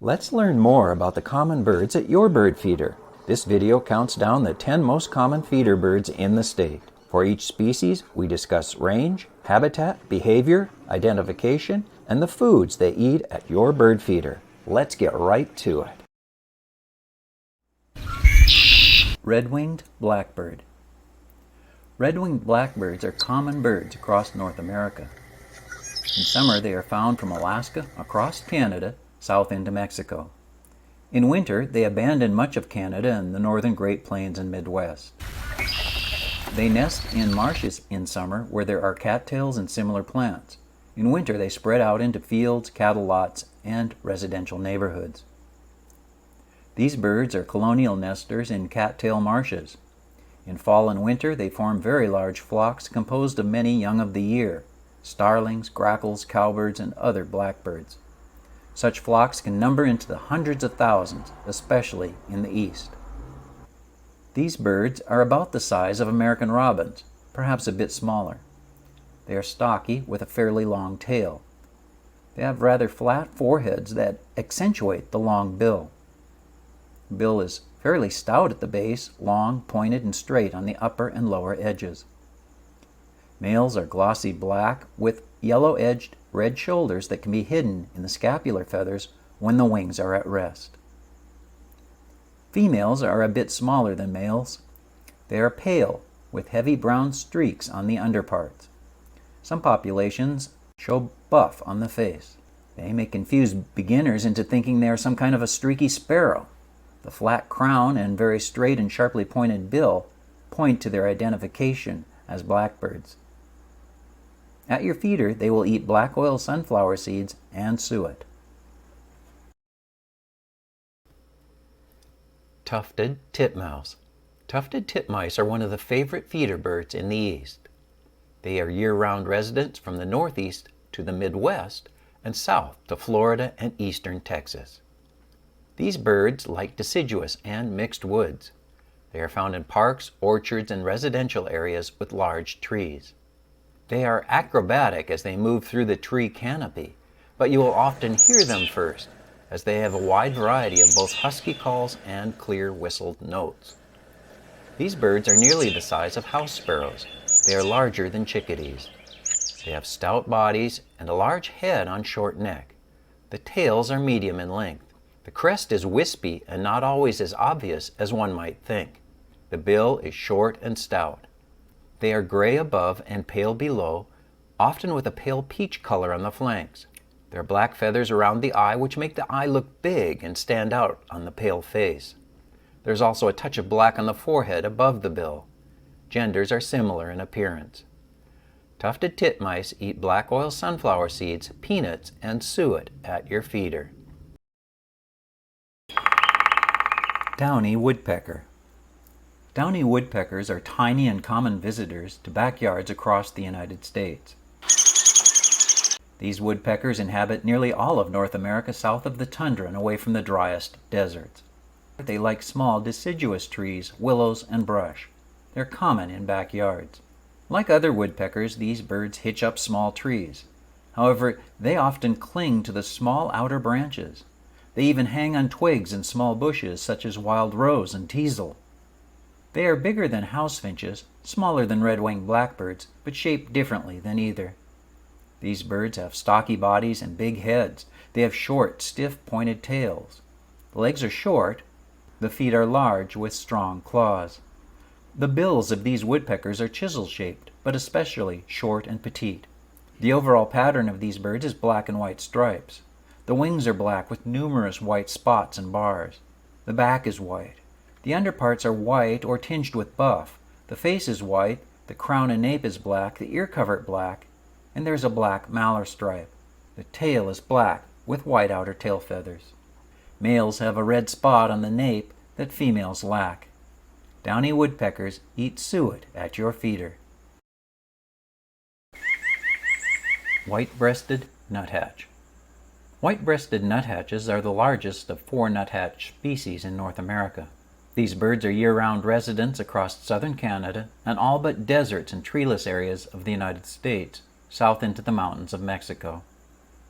Let's learn more about the common birds at your bird feeder. This video counts down the 10 most common feeder birds in the state. For each species, we discuss range, habitat, behavior, identification, and the foods they eat at your bird feeder. Let's get right to it. Red-winged blackbird. Red-winged blackbirds are common birds across North America. In summer, they are found from Alaska across Canada, south into Mexico. In winter, they abandon much of Canada and the northern Great Plains and Midwest. They nest in marshes in summer where there are cattails and similar plants. In winter, they spread out into fields, cattle lots, and residential neighborhoods. These birds are colonial nesters in cattail marshes. In fall and winter, they form very large flocks composed of many young of the year, starlings, grackles, cowbirds, and other blackbirds. Such flocks can number into the hundreds of thousands, especially in the east. These birds are about the size of American robins, perhaps a bit smaller. They are stocky with a fairly long tail. They have rather flat foreheads that accentuate the long bill. The bill is fairly stout at the base, long, pointed, and straight on the upper and lower edges. Males are glossy black with yellow-edged red shoulders that can be hidden in the scapular feathers when the wings are at rest. Females are a bit smaller than males. They are pale with heavy brown streaks on the underparts. Some populations show buff on the face. They may confuse beginners into thinking they are some kind of a streaky sparrow. The flat crown and very straight and sharply pointed bill point to their identification as blackbirds. At your feeder, they will eat black oil sunflower seeds and suet. Tufted Titmouse. Tufted titmice are one of the favorite feeder birds in the east. They are year-round residents from the northeast to the Midwest and south to Florida and eastern Texas. These birds like deciduous and mixed woods. They are found in parks, orchards, and residential areas with large trees. They are acrobatic as they move through the tree canopy, but you will often hear them first, as they have a wide variety of both husky calls and clear whistled notes. These birds are nearly the size of house sparrows. They are larger than chickadees. They have stout bodies and a large head on short neck. The tails are medium in length. The crest is wispy and not always as obvious as one might think. The bill is short and stout. They are gray above and pale below, often with a pale peach color on the flanks. There are black feathers around the eye which make the eye look big and stand out on the pale face. There's also a touch of black on the forehead above the bill. Genders are similar in appearance. Tufted titmice eat black oil sunflower seeds, peanuts, and suet at your feeder. Downy Woodpecker. Downy woodpeckers are tiny and common visitors to backyards across the United States. These woodpeckers inhabit nearly all of North America south of the tundra and away from the driest deserts. They like small deciduous trees, willows, and brush. They're common in backyards. Like other woodpeckers, these birds hitch up small trees. However, they often cling to the small outer branches. They even hang on twigs and small bushes such as wild rose and teasel. They are bigger than house finches, smaller than red-winged blackbirds, but shaped differently than either. These birds have stocky bodies and big heads. They have short, stiff, pointed tails. The legs are short. The feet are large with strong claws. The bills of these woodpeckers are chisel-shaped, but especially short and petite. The overall pattern of these birds is black and white stripes. The wings are black with numerous white spots and bars. The back is white. The underparts are white or tinged with buff. The face is white, the crown and nape is black, the ear cover black, and there's a black malar stripe. The tail is black with white outer tail feathers. Males have a red spot on the nape that females lack. Downy woodpeckers eat suet at your feeder. White-breasted nuthatch. White-breasted nuthatches are the largest of 4 nuthatch species in North America. These birds are year-round residents across southern Canada and all but deserts and treeless areas of the United States, south into the mountains of Mexico.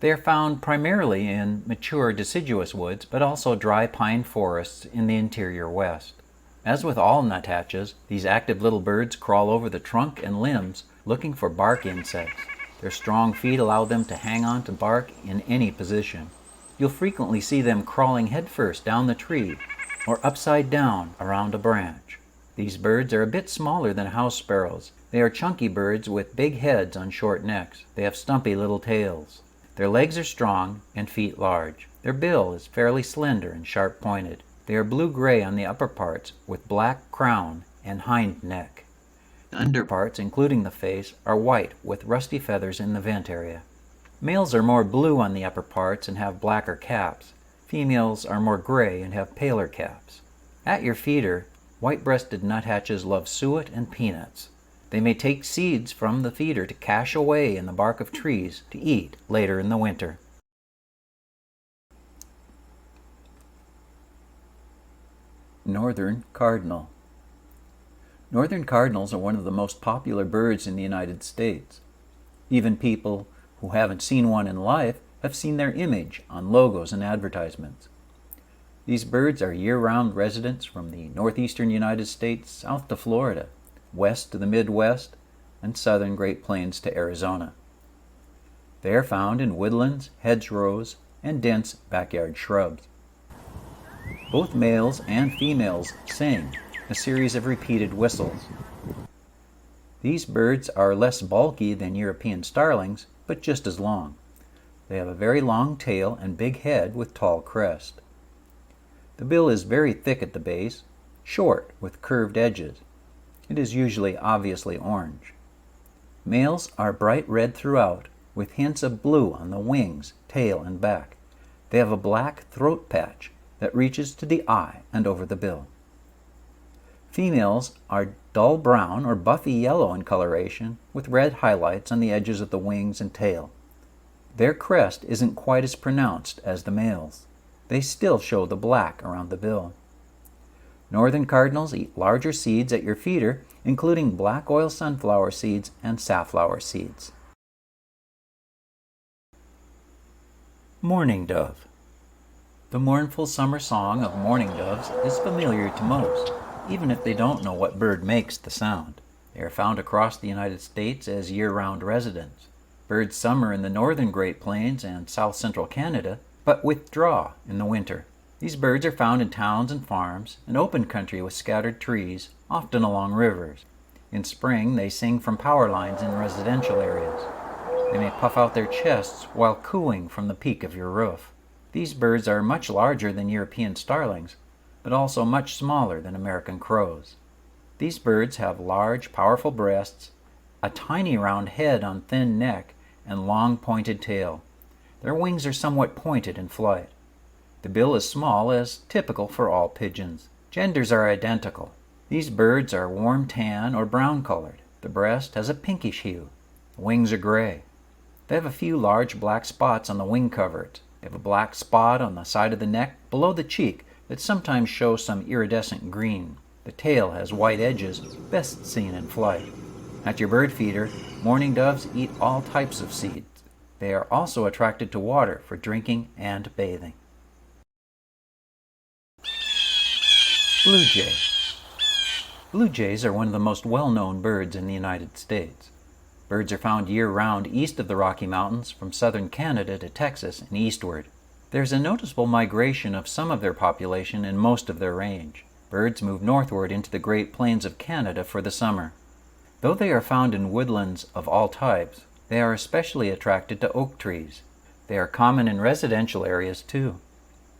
They are found primarily in mature deciduous woods, but also dry pine forests in the interior west. As with all nuthatches, these active little birds crawl over the trunk and limbs looking for bark insects. Their strong feet allow them to hang on to bark in any position. You'll frequently see them crawling headfirst down the tree or upside down around a branch. These birds are a bit smaller than house sparrows. They are chunky birds with big heads on short necks. They have stumpy little tails. Their legs are strong and feet large. Their bill is fairly slender and sharp-pointed. They are blue-gray on the upper parts with black crown and hind neck. The underparts, including the face, are white with rusty feathers in the vent area. Males are more blue on the upper parts and have blacker caps. Females are more gray and have paler caps. At your feeder, white-breasted nuthatches love suet and peanuts. They may take seeds from the feeder to cache away in the bark of trees to eat later in the winter. Northern Cardinal. Northern cardinals are one of the most popular birds in the United States. Even people who haven't seen one in life have seen their image on logos and advertisements. These birds are year-round residents from the northeastern United States south to Florida, west to the Midwest, and southern Great Plains to Arizona. They are found in woodlands, hedgerows, and dense backyard shrubs. Both males and females sing a series of repeated whistles. These birds are less bulky than European starlings, but just as long. They have a very long tail and big head with tall crest. The bill is very thick at the base, short with curved edges. It is usually obviously orange. Males are bright red throughout, with hints of blue on the wings, tail, and back. They have a black throat patch that reaches to the eye and over the bill. Females are dull brown or buffy yellow in coloration, with red highlights on the edges of the wings and tail. Their crest isn't quite as pronounced as the males. They still show the black around the bill. Northern cardinals eat larger seeds at your feeder, including black oil sunflower seeds and safflower seeds. Mourning Dove. The mournful summer song of mourning doves is familiar to most, even if they don't know what bird makes the sound. They are found across the United States as year-round residents. Birds summer in the northern Great Plains and south-central Canada, but withdraw in the winter. These birds are found in towns and farms, and open country with scattered trees, often along rivers. In spring, they sing from power lines in residential areas. They may puff out their chests while cooing from the peak of your roof. These birds are much larger than European starlings, but also much smaller than American crows. These birds have large, powerful breasts, a tiny round head on thin neck, and long pointed tail. Their wings are somewhat pointed in flight. The bill is small, as typical for all pigeons. Genders are identical. These birds are warm tan or brown colored. The breast has a pinkish hue. The wings are gray. They have a few large black spots on the wing covert. They have a black spot on the side of the neck below the cheek that sometimes shows some iridescent green. The tail has white edges, best seen in flight. At your bird feeder, mourning doves eat all types of seeds. They are also attracted to water for drinking and bathing. Blue jay. Blue jays are one of the most well-known birds in the United States. Birds are found year-round east of the Rocky Mountains, from southern Canada to Texas and eastward. There's a noticeable migration of some of their population in most of their range. Birds move northward into the Great Plains of Canada for the summer. Though they are found in woodlands of all types, they are especially attracted to oak trees. They are common in residential areas too.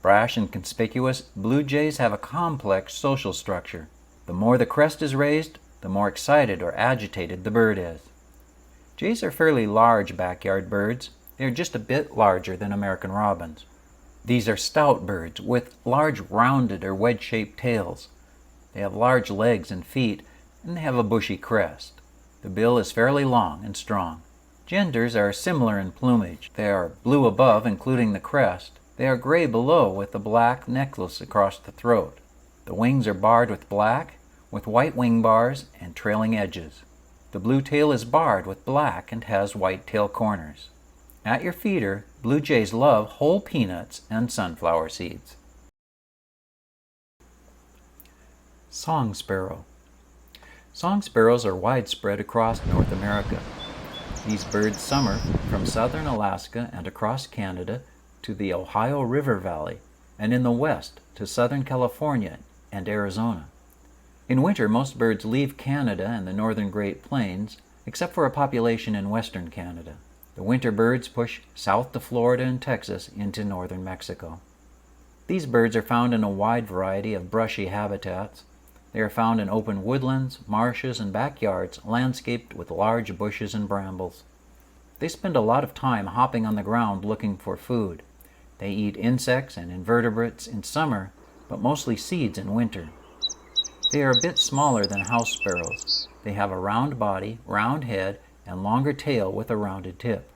Brash and conspicuous, blue jays have a complex social structure. The more the crest is raised, the more excited or agitated the bird is. Jays are fairly large backyard birds. They are just a bit larger than American robins. These are stout birds with large rounded or wedge-shaped tails. They have large legs and feet, and they have a bushy crest. The bill is fairly long and strong. Genders are similar in plumage. They are blue above, including the crest. They are gray below with a black necklace across the throat. The wings are barred with black, with white wing bars and trailing edges. The blue tail is barred with black and has white tail corners. At your feeder, blue jays love whole peanuts and sunflower seeds. Song sparrow. Song sparrows are widespread across North America. These birds summer from southern Alaska and across Canada to the Ohio River Valley, and in the west to southern California and Arizona. In winter, most birds leave Canada and the northern Great Plains, except for a population in western Canada. The winter birds push south to Florida and Texas into northern Mexico. These birds are found in a wide variety of brushy habitats. They are found in open woodlands, marshes, and backyards landscaped with large bushes and brambles. They spend a lot of time hopping on the ground looking for food. They eat insects and invertebrates in summer, but mostly seeds in winter. They are a bit smaller than house sparrows. They have a round body, round head, and longer tail with a rounded tip.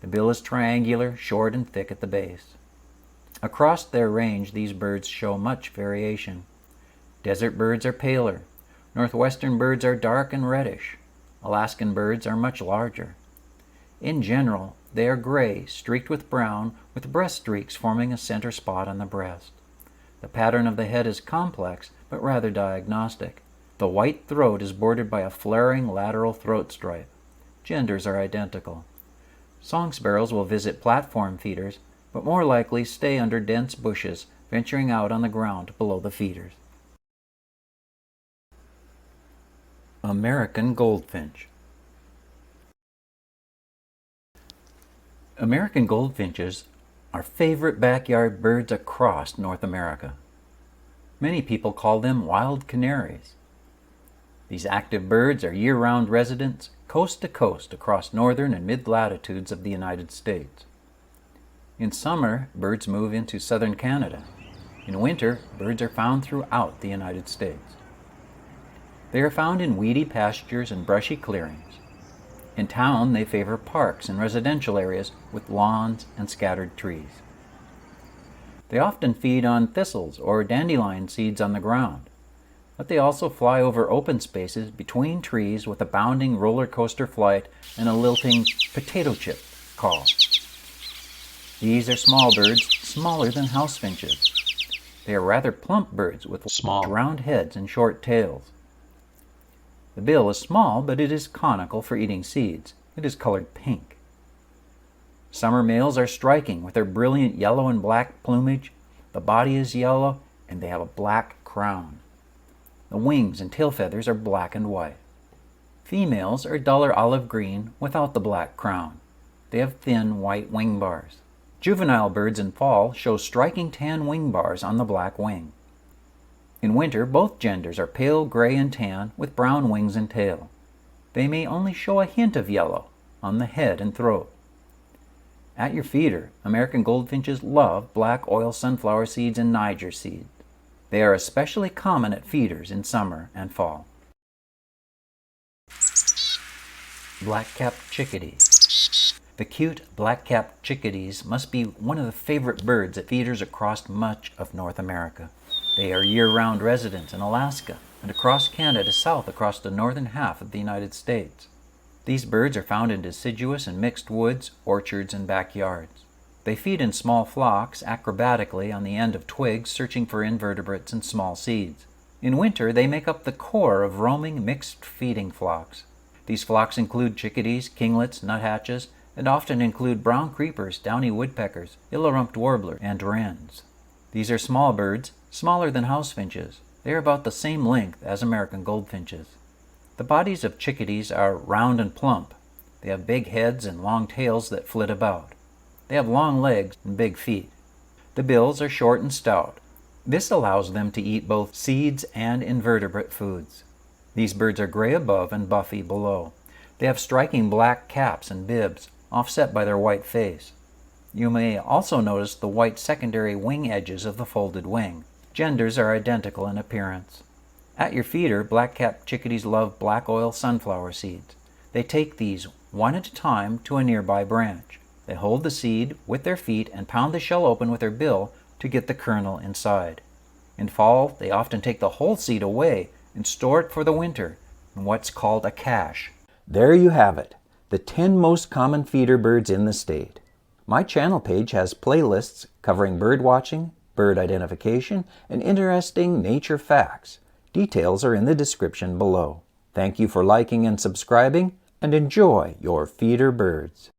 The bill is triangular, short and thick at the base. Across their range, these birds show much variation. Desert birds are paler. Northwestern birds are dark and reddish. Alaskan birds are much larger. In general, they are gray, streaked with brown, with breast streaks forming a center spot on the breast. The pattern of the head is complex, but rather diagnostic. The white throat is bordered by a flaring lateral throat stripe. Genders are identical. Song sparrows will visit platform feeders, but more likely stay under dense bushes, venturing out on the ground below the feeders. American goldfinch. American goldfinches are favorite backyard birds across North America. Many people call them wild canaries. These active birds are year-round residents, coast to coast across northern and mid-latitudes of the United States. In summer, birds move into southern Canada. In winter, birds are found throughout the United States. They are found in weedy pastures and brushy clearings. In town, they favor parks and residential areas with lawns and scattered trees. They often feed on thistles or dandelion seeds on the ground, but they also fly over open spaces between trees with a bounding roller coaster flight and a lilting potato chip call. These are small birds, smaller than house finches. They are rather plump birds with small round heads and short tails. The bill is small, but it is conical for eating seeds. It is colored pink. Summer males are striking with their brilliant yellow and black plumage. The body is yellow, and they have a black crown. The wings and tail feathers are black and white. Females are duller olive green without the black crown. They have thin white wing bars. Juvenile birds in fall show striking tan wing bars on the black wing. In winter, both genders are pale gray and tan with brown wings and tail. They may only show a hint of yellow on the head and throat. At your feeder, American goldfinches love black oil sunflower seeds and Niger seeds. They are especially common at feeders in summer and fall. Black-capped chickadees. The cute black-capped chickadees must be one of the favorite birds at feeders across much of North America. They are year-round residents in Alaska and across Canada south across the northern half of the United States. These birds are found in deciduous and mixed woods, orchards, and backyards. They feed in small flocks acrobatically on the end of twigs, searching for invertebrates and small seeds. In winter, they make up the core of roaming mixed feeding flocks. These flocks include chickadees, kinglets, nuthatches, and often include brown creepers, downy woodpeckers, yellow-rumped warbler, and wrens. These are small birds, smaller than house finches. They are about the same length as American goldfinches. The bodies of chickadees are round and plump. They have big heads and long tails that flit about. They have long legs and big feet. The bills are short and stout. This allows them to eat both seeds and invertebrate foods. These birds are gray above and buffy below. They have striking black caps and bibs, offset by their white face. You may also notice the white secondary wing edges of the folded wing. Genders are identical in appearance. At your feeder, black-capped chickadees love black oil sunflower seeds. They take these one at a time to a nearby branch. They hold the seed with their feet and pound the shell open with their bill to get the kernel inside. In fall, they often take the whole seed away and store it for the winter in what's called a cache. There you have it, the 10 most common feeder birds in the state. My channel page has playlists covering bird watching, bird identification, and interesting nature facts. Details are in the description below. Thank you for liking and subscribing, and enjoy your feeder birds.